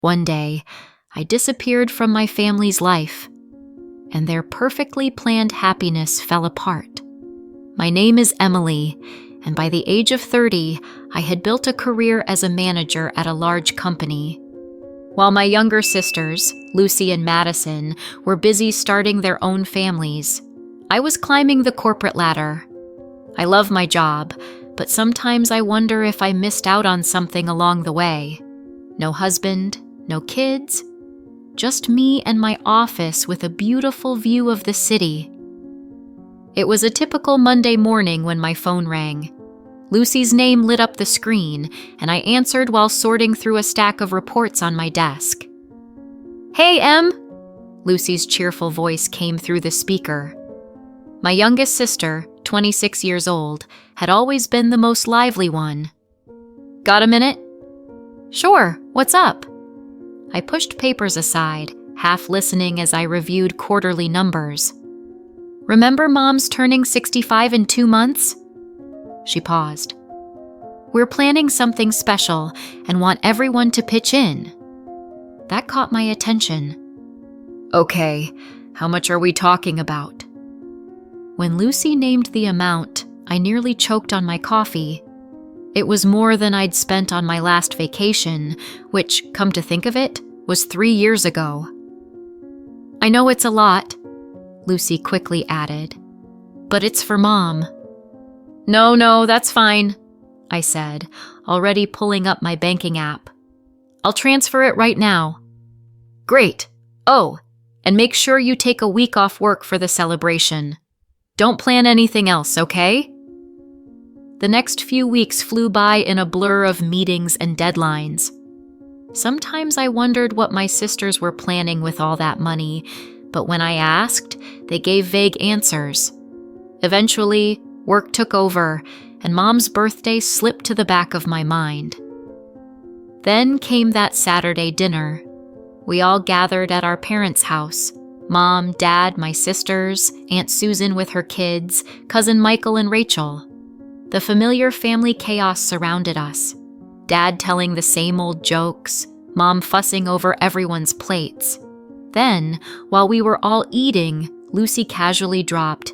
One day, I disappeared from my family's life, and their perfectly planned happiness fell apart. My name is Emily, and by the age of 30, I had built a career as a manager at a large company. While my younger sisters, Lucy and Madison, were busy starting their own families, I was climbing the corporate ladder. I love my job, but sometimes I wonder if I missed out on something along the way. No husband, no kids, just me and my office with a beautiful view of the city. It was a typical Monday morning when my phone rang. Lucy's name lit up the screen, and I answered while sorting through a stack of reports on my desk. "Hey, Em!" Lucy's cheerful voice came through the speaker. My youngest sister, 26 years old, had always been the most lively one. "Got a minute?" "Sure, what's up?" I pushed papers aside, half listening as I reviewed quarterly numbers. "Remember Mom's turning 65 in 2 months?" She paused. "We're planning something special and want everyone to pitch in." That caught my attention. "Okay, how much are we talking about?" When Lucy named the amount, I nearly choked on my coffee. It was more than I'd spent on my last vacation, which, come to think of it, was 3 years ago. "I know it's a lot," Lucy quickly added, "but it's for Mom." No, that's fine," I said, already pulling up my banking app. "I'll transfer it right now." "Great. Oh, and make sure you take a week off work for the celebration. Don't plan anything else, okay?" The next few weeks flew by in a blur of meetings and deadlines. Sometimes I wondered what my sisters were planning with all that money, but when I asked, they gave vague answers. Eventually, work took over, and Mom's birthday slipped to the back of my mind. Then came that Saturday dinner. We all gathered at our parents' house. Mom, Dad, my sisters, Aunt Susan with her kids, Cousin Michael and Rachel. The familiar family chaos surrounded us. Dad telling the same old jokes, Mom fussing over everyone's plates. Then, while we were all eating, Lucy casually dropped,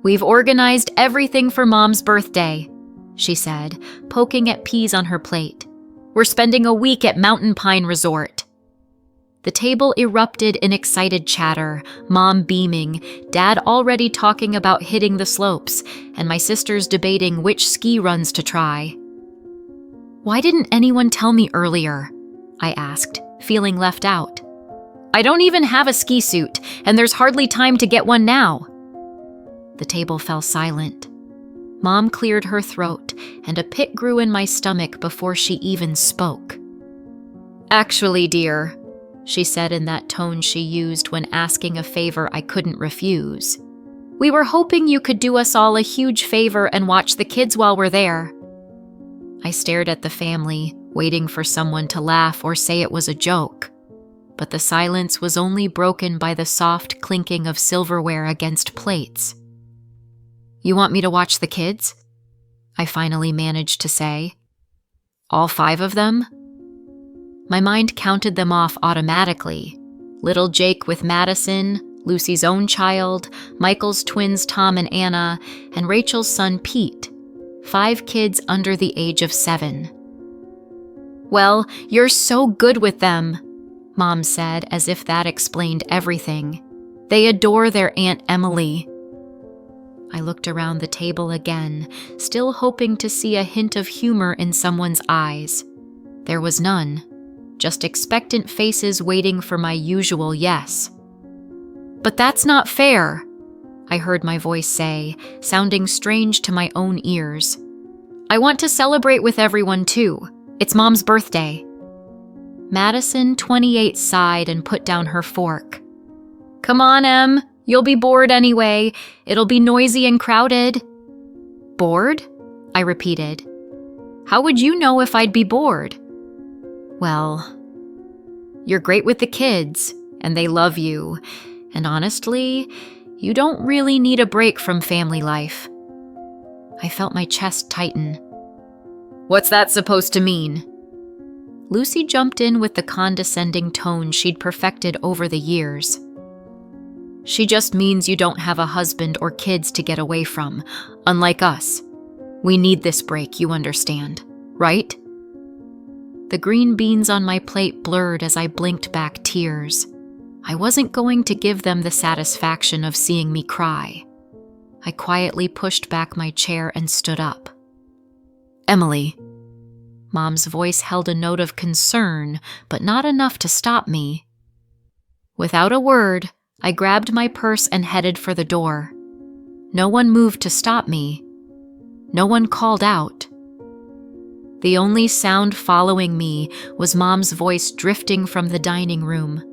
"We've organized everything for Mom's birthday," she said, poking at peas on her plate. "We're spending a week at Mountain Pine Resort." The table erupted in excited chatter, Mom beaming, Dad already talking about hitting the slopes, and my sisters debating which ski runs to try. "Why didn't anyone tell me earlier?" I asked, feeling left out. "I don't even have a ski suit, and there's hardly time to get one now." The table fell silent. Mom cleared her throat, and a pit grew in my stomach before she even spoke. "Actually, dear," she said in that tone she used when asking a favor I couldn't refuse, "we were hoping you could do us all a huge favor and watch the kids while we're there." I stared at the family, waiting for someone to laugh or say it was a joke. But the silence was only broken by the soft clinking of silverware against plates. "You want me to watch the kids?" I finally managed to say. "All 5 of them?" My mind counted them off automatically. Little Jake with Madison, Lucy's own child, Michael's twins Tom and Anna, and Rachel's son Pete. 5 kids under the age of 7. "Well, you're so good with them," Mom said, as if that explained everything. "They adore their Aunt Emily." I looked around the table again, still hoping to see a hint of humor in someone's eyes. There was none, just expectant faces waiting for my usual yes. "But that's not fair," I heard my voice say, sounding strange to my own ears. "I want to celebrate with everyone too. It's Mom's birthday." Madison, 28, sighed and put down her fork. "Come on, Em. You'll be bored anyway. It'll be noisy and crowded." "Bored?" I repeated. "How would you know if I'd be bored?" "Well, you're great with the kids, and they love you. And honestly, you don't really need a break from family life." I felt my chest tighten. "What's that supposed to mean?" Lucy jumped in with the condescending tone she'd perfected over the years. "She just means you don't have a husband or kids to get away from, unlike us. We need this break, you understand, right?" The green beans on my plate blurred as I blinked back tears. I wasn't going to give them the satisfaction of seeing me cry. I quietly pushed back my chair and stood up. "Emily." Mom's voice held a note of concern, but not enough to stop me. Without a word, I grabbed my purse and headed for the door. No one moved to stop me. No one called out. The only sound following me was Mom's voice drifting from the dining room.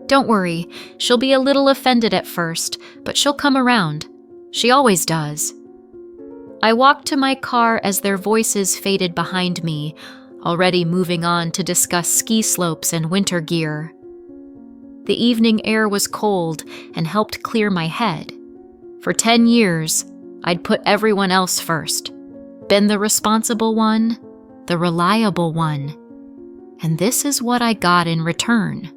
"Don't worry, she'll be a little offended at first, but she'll come around. She always does." I walked to my car as their voices faded behind me, already moving on to discuss ski slopes and winter gear. The evening air was cold and helped clear my head. For 10 years, I'd put everyone else first, been the responsible one, the reliable one. And this is what I got in return.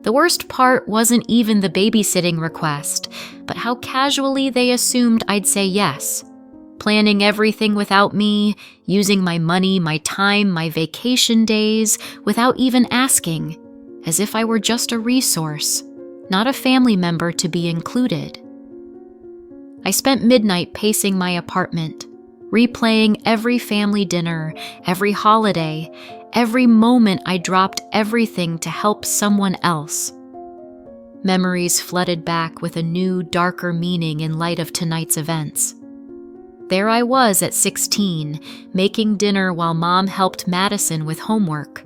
The worst part wasn't even the babysitting request, but how casually they assumed I'd say yes. Planning everything without me, using my money, my time, my vacation days, without even asking, as if I were just a resource, not a family member to be included. I spent midnight pacing my apartment, replaying every family dinner, every holiday, every moment I dropped everything to help someone else. Memories flooded back with a new, darker meaning in light of tonight's events. There I was at 16, making dinner while Mom helped Madison with homework.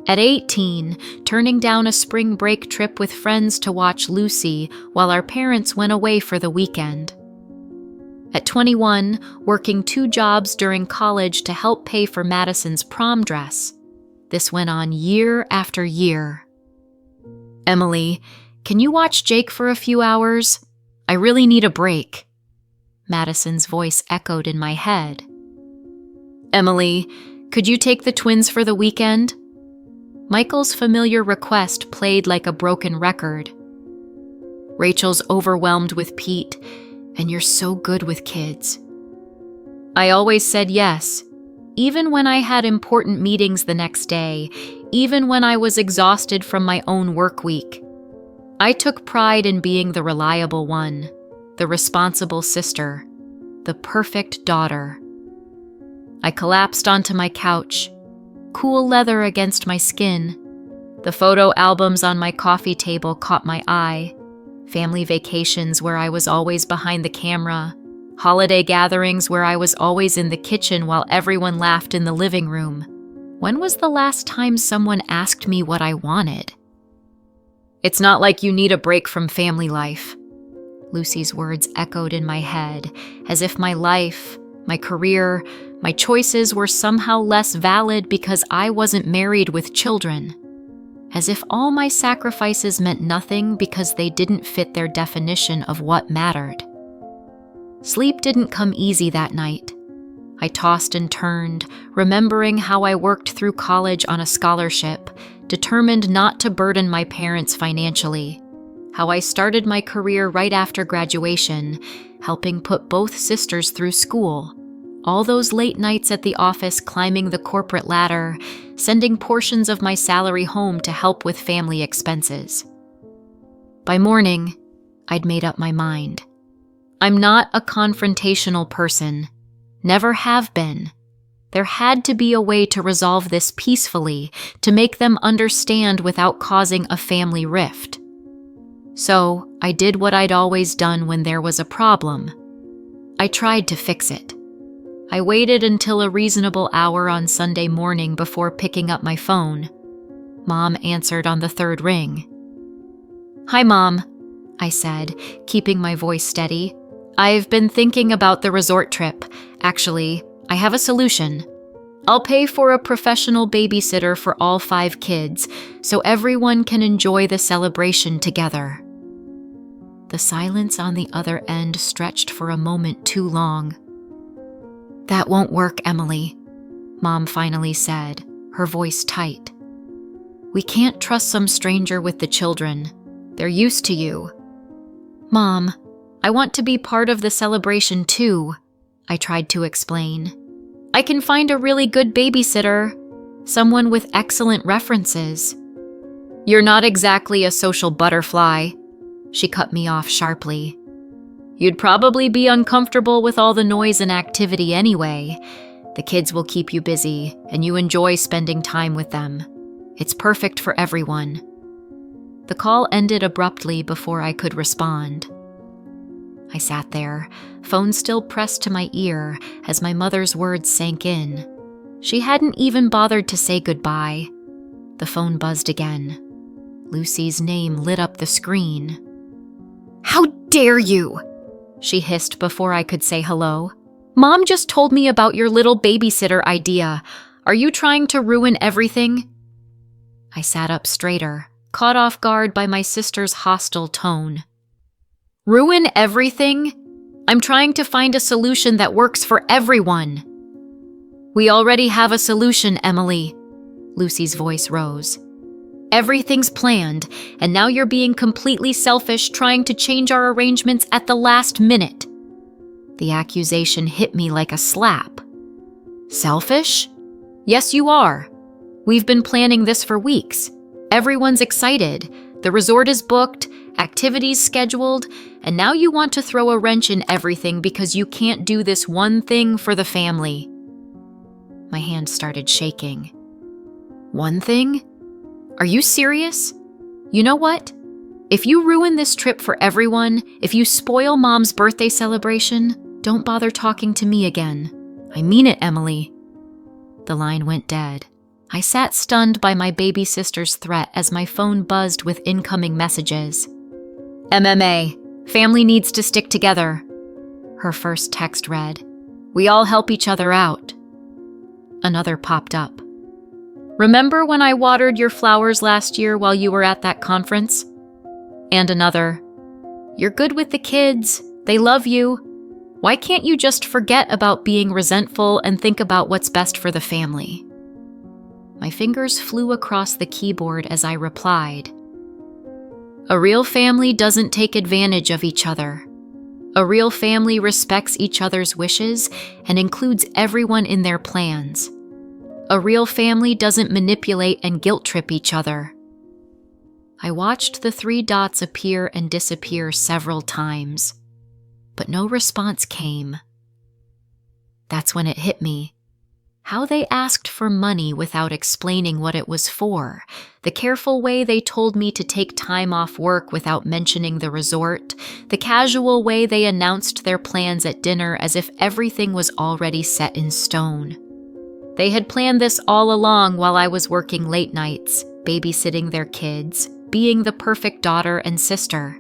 At 18, turning down a spring break trip with friends to watch Lucy while our parents went away for the weekend. At 21, working 2 jobs during college to help pay for Madison's prom dress. This went on year after year. "Emily, can you watch Jake for a few hours? I really need a break." Madison's voice echoed in my head. "Emily, could you take the twins for the weekend?" Michael's familiar request played like a broken record. "Rachel's overwhelmed with Pete, and you're so good with kids." I always said yes, even when I had important meetings the next day, even when I was exhausted from my own work week. I took pride in being the reliable one, the responsible sister, the perfect daughter. I collapsed onto my couch, cool leather against my skin. The photo albums on my coffee table caught my eye. Family vacations where I was always behind the camera. Holiday gatherings where I was always in the kitchen while everyone laughed in the living room. When was the last time someone asked me what I wanted? "It's not like you need a break from family life." Lucy's words echoed in my head, as if my life, my career, my choices were somehow less valid because I wasn't married with children. As if all my sacrifices meant nothing because they didn't fit their definition of what mattered. Sleep didn't come easy that night. I tossed and turned, remembering how I worked through college on a scholarship, determined not to burden my parents financially. How I started my career right after graduation, helping put both sisters through school. All those late nights at the office climbing the corporate ladder, sending portions of my salary home to help with family expenses. By morning, I'd made up my mind. I'm not a confrontational person. Never have been. There had to be a way to resolve this peacefully, to make them understand without causing a family rift. So, I did what I'd always done when there was a problem. I tried to fix it. I waited until a reasonable hour on Sunday morning before picking up my phone. Mom answered on the 3rd ring. "Hi, Mom," I said, keeping my voice steady. "I've been thinking about the resort trip. Actually, I have a solution. I'll pay for a professional babysitter for all 5 kids, so everyone can enjoy the celebration together." The silence on the other end stretched for a moment too long. "That won't work, Emily," Mom finally said, her voice tight. "We can't trust some stranger with the children. They're used to you." "Mom, I want to be part of the celebration too," I tried to explain. "I can find a really good babysitter, someone with excellent references." "You're not exactly a social butterfly," she cut me off sharply. "You'd probably be uncomfortable with all the noise and activity anyway. The kids will keep you busy, and you enjoy spending time with them. It's perfect for everyone." The call ended abruptly before I could respond. I sat there, phone still pressed to my ear as my mother's words sank in. She hadn't even bothered to say goodbye. The phone buzzed again. Lucy's name lit up the screen. "How dare you!" she hissed before I could say hello. "Mom just told me about your little babysitter idea. Are you trying to ruin everything?" I sat up straighter, caught off guard by my sister's hostile tone. "Ruin everything? I'm trying to find a solution that works for everyone." "We already have a solution, Emily." Lucy's voice rose. "Everything's planned, and now you're being completely selfish trying to change our arrangements at the last minute." The accusation hit me like a slap. "Selfish? Yes, you are. We've been planning this for weeks. Everyone's excited. The resort is booked, activities scheduled, and now you want to throw a wrench in everything because you can't do this one thing for the family." My hand started shaking. "One thing? Are you serious? You know what? If you ruin this trip for everyone, if you spoil Mom's birthday celebration, don't bother talking to me again. I mean it, Emily." The line went dead. I sat stunned by my baby sister's threat as my phone buzzed with incoming messages. "MMA, family needs to stick together." Her first text read, "We all help each other out." Another popped up. "Remember when I watered your flowers last year while you were at that conference?" And another, "You're good with the kids. They love you. Why can't you just forget about being resentful and think about what's best for the family?" My fingers flew across the keyboard as I replied. "A real family doesn't take advantage of each other. A real family respects each other's wishes and includes everyone in their plans. A real family doesn't manipulate and guilt-trip each other." I watched the 3 dots appear and disappear several times, but no response came. That's when it hit me. How they asked for money without explaining what it was for, the careful way they told me to take time off work without mentioning the resort, the casual way they announced their plans at dinner as if everything was already set in stone. They had planned this all along while I was working late nights, babysitting their kids, being the perfect daughter and sister.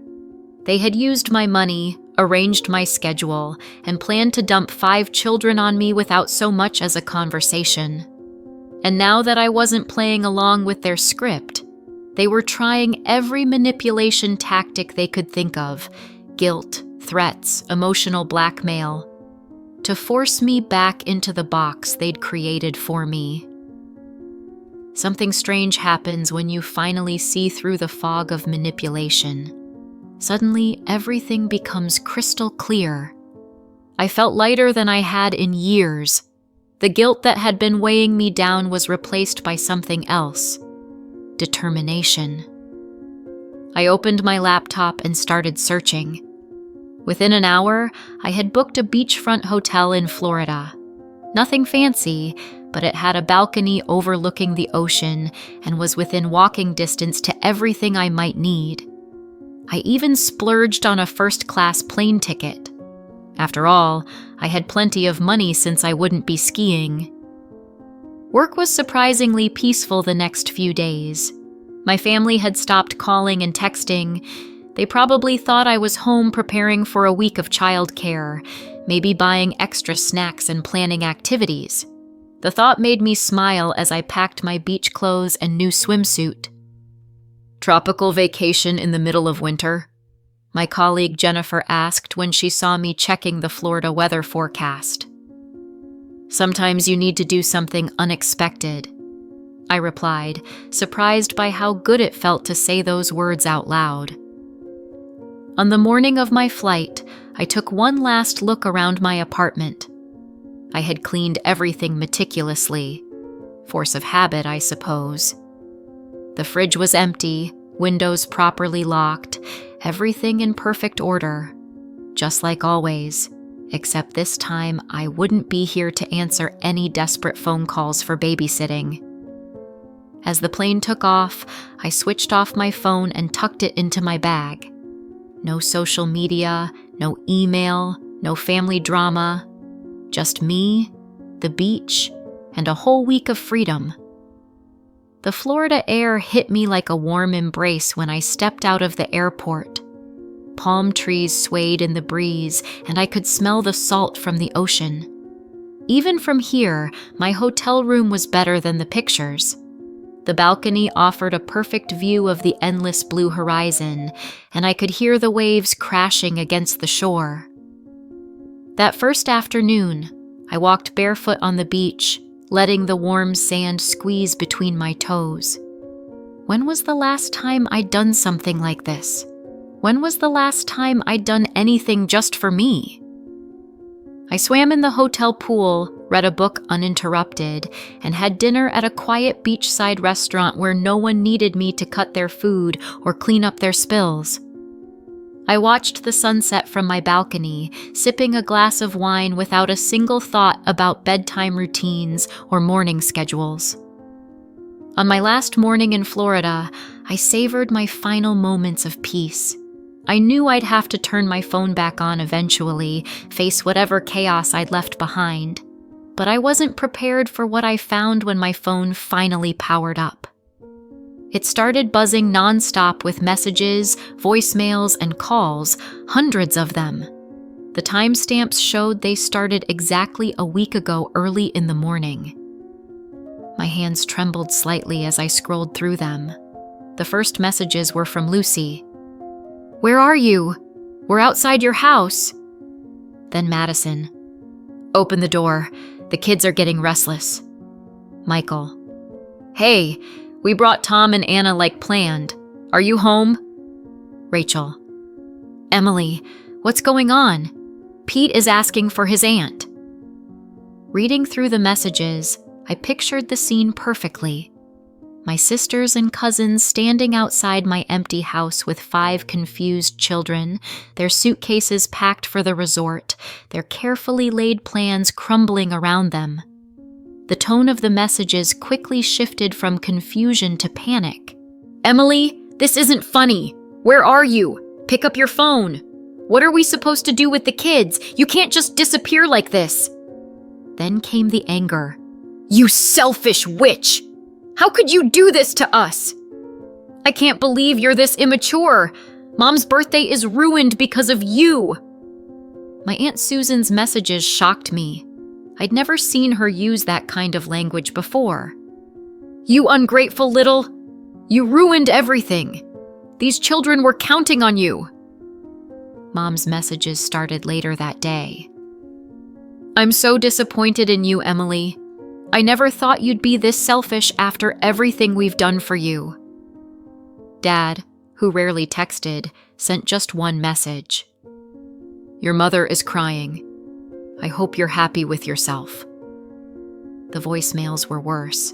They had used my money, arranged my schedule, and planned to dump 5 children on me without so much as a conversation. And now that I wasn't playing along with their script, they were trying every manipulation tactic they could think of, guilt, threats, emotional blackmail, to force me back into the box they'd created for me. Something strange happens when you finally see through the fog of manipulation. Suddenly, everything becomes crystal clear. I felt lighter than I had in years. The guilt that had been weighing me down was replaced by something else: determination. I opened my laptop and started searching. Within an hour, I had booked a beachfront hotel in Florida. Nothing fancy, but it had a balcony overlooking the ocean and was within walking distance to everything I might need. I even splurged on a first-class plane ticket. After all, I had plenty of money since I wouldn't be skiing. Work was surprisingly peaceful the next few days. My family had stopped calling and texting. They probably thought I was home preparing for a week of childcare, maybe buying extra snacks and planning activities. The thought made me smile as I packed my beach clothes and new swimsuit. "Tropical vacation in the middle of winter?" my colleague Jennifer asked when she saw me checking the Florida weather forecast. "Sometimes you need to do something unexpected." I replied, surprised by how good it felt to say those words out loud. On the morning of my flight, I took one last look around my apartment. I had cleaned everything meticulously. Force of habit, I suppose. The fridge was empty, windows properly locked, everything in perfect order. Just like always, except this time I wouldn't be here to answer any desperate phone calls for babysitting. As the plane took off, I switched off my phone and tucked it into my bag. No social media, no email, no family drama. Just me, the beach, and a whole week of freedom. The Florida air hit me like a warm embrace when I stepped out of the airport. Palm trees swayed in the breeze, and I could smell the salt from the ocean. Even from here, my hotel room was better than the pictures. The balcony offered a perfect view of the endless blue horizon, and I could hear the waves crashing against the shore. That first afternoon, I walked barefoot on the beach, letting the warm sand squeeze between my toes. When was the last time I'd done something like this? When was the last time I'd done anything just for me? I swam in the hotel pool, read a book uninterrupted, and had dinner at a quiet beachside restaurant where no one needed me to cut their food or clean up their spills. I watched the sunset from my balcony, sipping a glass of wine without a single thought about bedtime routines or morning schedules. On my last morning in Florida, I savored my final moments of peace. I knew I'd have to turn my phone back on eventually, face whatever chaos I'd left behind. But I wasn't prepared for what I found when my phone finally powered up. It started buzzing nonstop with messages, voicemails, and calls, hundreds of them. The timestamps showed they started exactly a week ago early in the morning. My hands trembled slightly as I scrolled through them. The first messages were from Lucy. "Where are you? We're outside your house." Then Madison. "Open the door. The kids are getting restless." Michael. "Hey, we brought Tom and Anna like planned. Are you home?" Rachel. "Emily, what's going on? Pete is asking for his aunt." Reading through the messages, I pictured the scene perfectly. My sisters and cousins standing outside my empty house with 5 confused children, their suitcases packed for the resort, their carefully laid plans crumbling around them. The tone of the messages quickly shifted from confusion to panic. "Emily, this isn't funny. Where are you? Pick up your phone. What are we supposed to do with the kids? You can't just disappear like this." Then came the anger. "You selfish witch! How could you do this to us? I can't believe you're this immature. Mom's birthday is ruined because of you." My Aunt Susan's messages shocked me. I'd never seen her use that kind of language before. "You ungrateful little... You ruined everything. These children were counting on you." Mom's messages started later that day. "I'm so disappointed in you, Emily. I never thought you'd be this selfish after everything we've done for you." Dad, who rarely texted, sent just one message. "Your mother is crying. I hope you're happy with yourself." The voicemails were worse.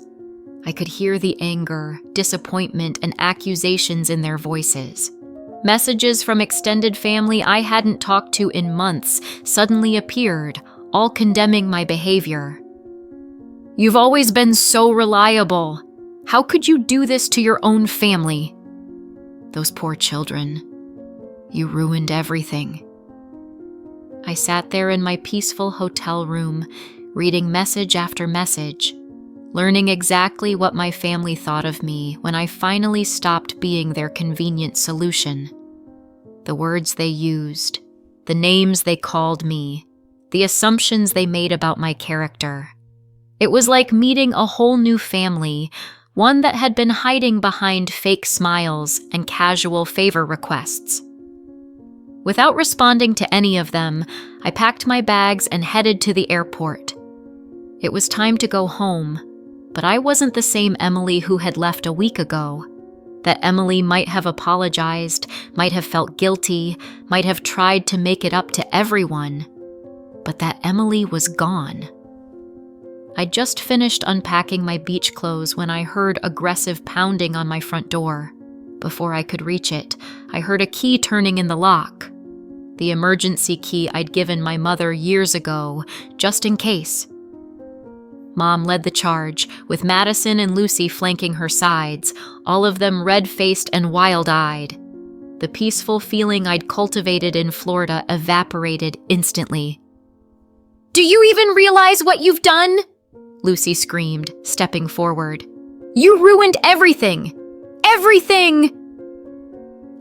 I could hear the anger, disappointment, and accusations in their voices. Messages from extended family I hadn't talked to in months suddenly appeared, all condemning my behavior. "You've always been so reliable. How could you do this to your own family? Those poor children. You ruined everything." I sat there in my peaceful hotel room, reading message after message, learning exactly what my family thought of me when I finally stopped being their convenient solution. The words they used, the names they called me, the assumptions they made about my character. It was like meeting a whole new family, one that had been hiding behind fake smiles and casual favor requests. Without responding to any of them, I packed my bags and headed to the airport. It was time to go home, But I wasn't the same Emily who had left a week ago. That Emily might have apologized, might have felt guilty, might have tried to make it up to everyone. But that Emily was gone. I'd just finished unpacking my beach clothes when I heard aggressive pounding on my front door. Before I could reach it, I heard a key turning in the lock. The emergency key I'd given my mother years ago, just in case. Mom led the charge, with Madison and Lucy flanking her sides, all of them red-faced and wild-eyed. The peaceful feeling I'd cultivated in Florida evaporated instantly. "Do you even realize what you've done?" Lucy screamed, stepping forward. "You ruined everything! Everything!"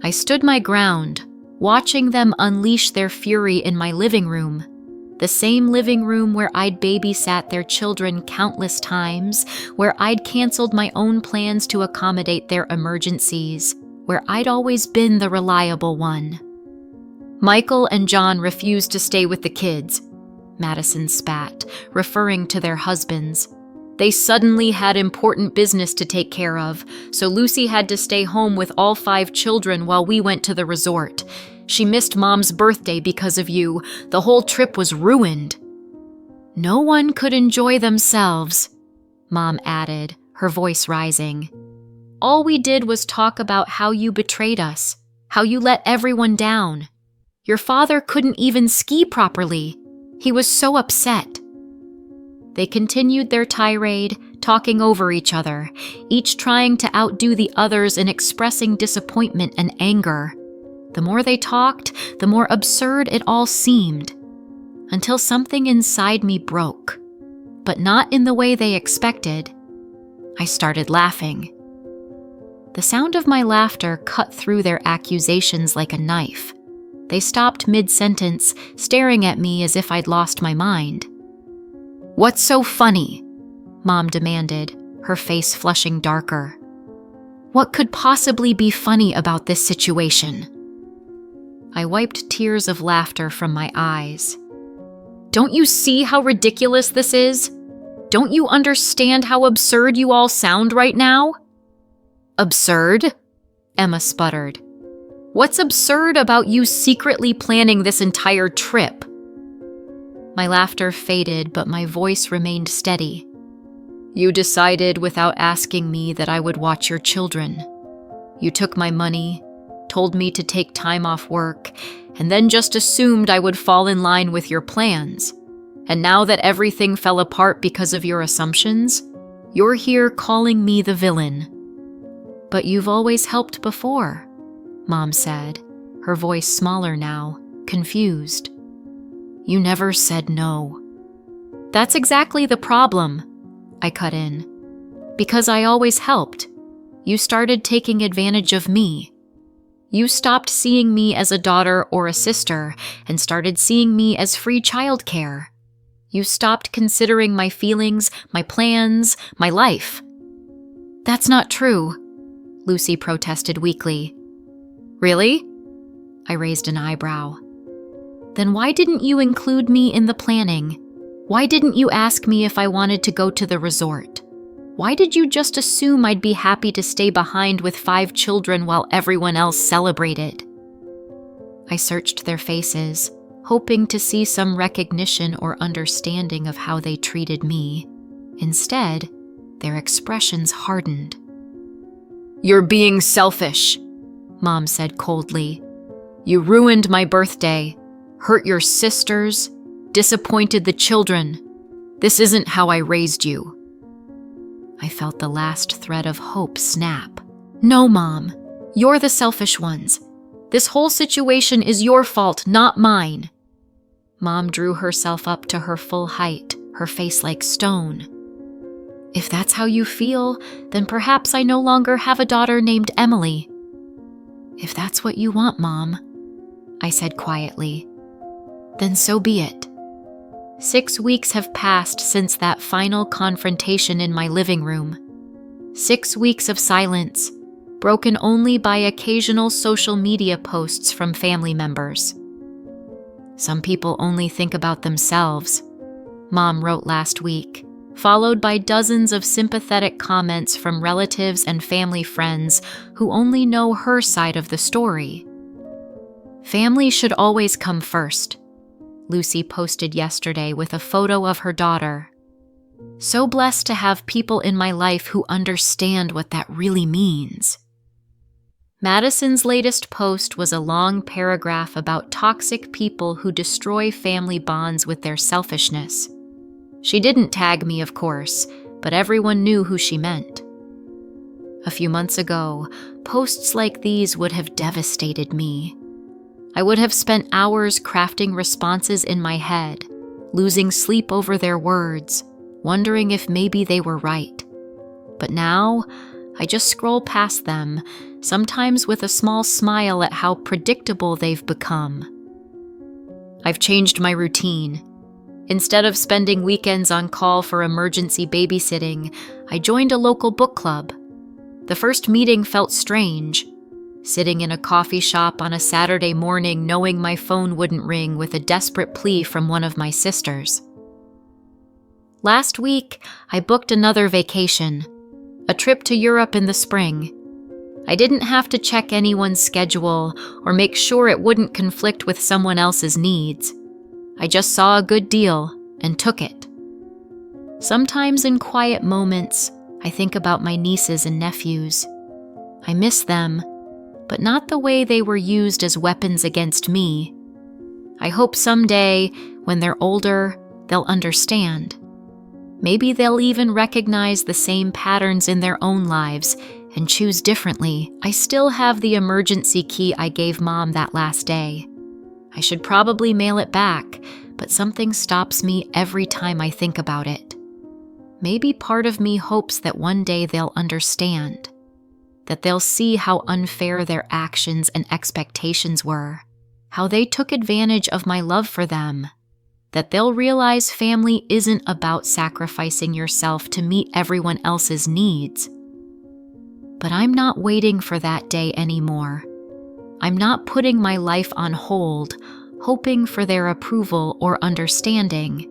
I stood my ground, watching them unleash their fury in my living room. The same living room where I'd babysat their children countless times, where I'd canceled my own plans to accommodate their emergencies, where I'd always been the reliable one. "Michael and John refused to stay with the kids," Madison spat, referring to their husbands. "They suddenly had important business to take care of, so Lucy had to stay home with all 5 children while we went to the resort. She missed Mom's birthday because of you. The whole trip was ruined." "No one could enjoy themselves," Mom added, her voice rising. "All we did was talk about how you betrayed us, how you let everyone down. Your father couldn't even ski properly. He was so upset." They continued their tirade, talking over each other, each trying to outdo the others in expressing disappointment and anger. The more they talked, the more absurd it all seemed, until something inside me broke, but not in the way they expected. I started laughing. The sound of my laughter cut through their accusations like a knife. They stopped mid-sentence, staring at me as if I'd lost my mind. "What's so funny?" Mom demanded, her face flushing darker. "What could possibly be funny about this situation?" I wiped tears of laughter from my eyes. "Don't you see how ridiculous this is? Don't you understand how absurd you all sound right now?" "Absurd?" Emma sputtered. "What's absurd about you secretly planning this entire trip?" My laughter faded, but my voice remained steady. "You decided without asking me that I would watch your children. You took my money, told me to take time off work, and then just assumed I would fall in line with your plans. And now that everything fell apart because of your assumptions, you're here calling me the villain." "But you've always helped before," Mom said, her voice smaller now, confused. "You never said no." "That's exactly the problem," I cut in. "Because I always helped. You started taking advantage of me. You stopped seeing me as a daughter or a sister and started seeing me as free childcare. You stopped considering my feelings, my plans, my life." "That's not true," Lucy protested weakly. "Really?" I raised an eyebrow. "Then why didn't you include me in the planning? Why didn't you ask me if I wanted to go to the resort? Why did you just assume I'd be happy to stay behind with 5 children while everyone else celebrated?" I searched their faces, hoping to see some recognition or understanding of how they treated me. Instead, their expressions hardened. "You're being selfish," Mom said coldly. "You ruined my birthday, hurt your sisters, disappointed the children. This isn't how I raised you." I felt the last thread of hope snap. "No, Mom, you're the selfish ones. This whole situation is your fault, not mine." Mom drew herself up to her full height, her face like stone. "If that's how you feel, then perhaps I no longer have a daughter named Emily." "If that's what you want, Mom," I said quietly, "then so be it." 6 weeks have passed since that final confrontation in my living room. 6 weeks of silence, broken only by occasional social media posts from family members. "Some people only think about themselves," Mom wrote last week, followed by dozens of sympathetic comments from relatives and family friends who only know her side of the story. "Family should always come first," Lucy posted yesterday with a photo of her daughter. "So blessed to have people in my life who understand what that really means." Madison's latest post was a long paragraph about toxic people who destroy family bonds with their selfishness. She didn't tag me, of course, but everyone knew who she meant. A few months ago, posts like these would have devastated me. I would have spent hours crafting responses in my head, losing sleep over their words, wondering if maybe they were right. But now, I just scroll past them, sometimes with a small smile at how predictable they've become. I've changed my routine. Instead of spending weekends on call for emergency babysitting, I joined a local book club. The first meeting felt strange. Sitting in a coffee shop on a Saturday morning knowing my phone wouldn't ring with a desperate plea from one of my sisters. Last week, I booked another vacation, a trip to Europe in the spring. I didn't have to check anyone's schedule or make sure it wouldn't conflict with someone else's needs. I just saw a good deal and took it. Sometimes in quiet moments, I think about my nieces and nephews. I miss them, but not the way they were used as weapons against me. I hope someday, when they're older, they'll understand. Maybe they'll even recognize the same patterns in their own lives and choose differently. I still have the emergency key I gave Mom that last day. I should probably mail it back, but something stops me every time I think about it. Maybe part of me hopes that one day they'll understand, that they'll see how unfair their actions and expectations were, how they took advantage of my love for them, that they'll realize family isn't about sacrificing yourself to meet everyone else's needs. But I'm not waiting for that day anymore. I'm not putting my life on hold, hoping for their approval or understanding.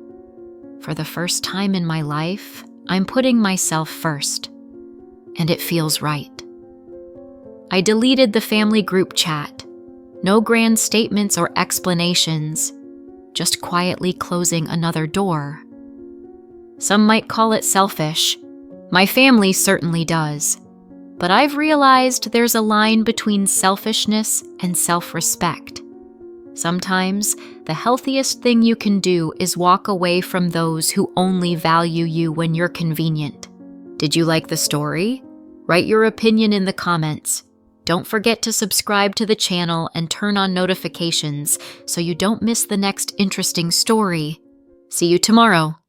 For the first time in my life, I'm putting myself first, and it feels right. I deleted the family group chat. No grand statements or explanations, just quietly closing another door. Some might call it selfish. My family certainly does. But I've realized there's a line between selfishness and self-respect. Sometimes, the healthiest thing you can do is walk away from those who only value you when you're convenient. Did you like the story? Write your opinion in the comments. Don't forget to subscribe to the channel and turn on notifications so you don't miss the next interesting story. See you tomorrow.